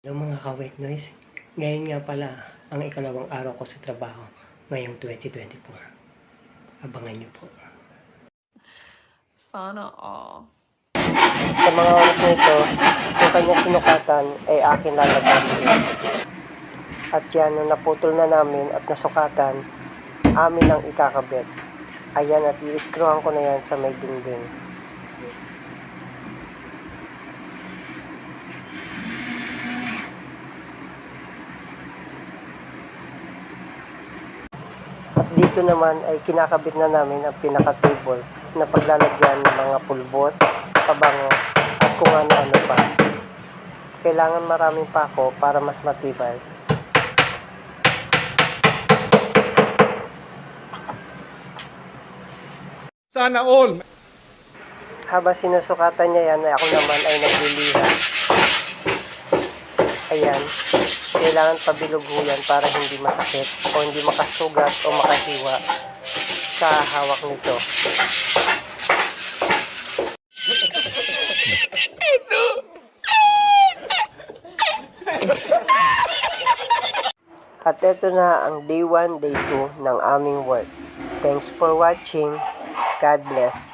Hello mga ka-white noise, ngayon nga pala ang ikalawang araw ko sa trabaho ngayong 2024. Abangan niyo po. Sana all. Sa mga oras na ito, yung kanyang sinukatan ay akin lalagamin. At yan, nung naputol na namin at nasukatan, amin ang ikakabit. Ayan, at i-screwan ko na yan sa may dingding. At dito naman ay kinakabit na namin ang pinaka-table na paglalagyan ng mga pulbos, pabango, at kung ano-ano pa. Kailangan maraming pako para mas matibay. Sana all! Habang sinusukatan niya yan, ako naman ay nagliliha. Ayan, kailangan pabilugho yan para hindi masakit o hindi makasugat o makahiwa sa hawak nito. At ito na ang day 1, day 2 ng aming work. Thanks for watching. God bless.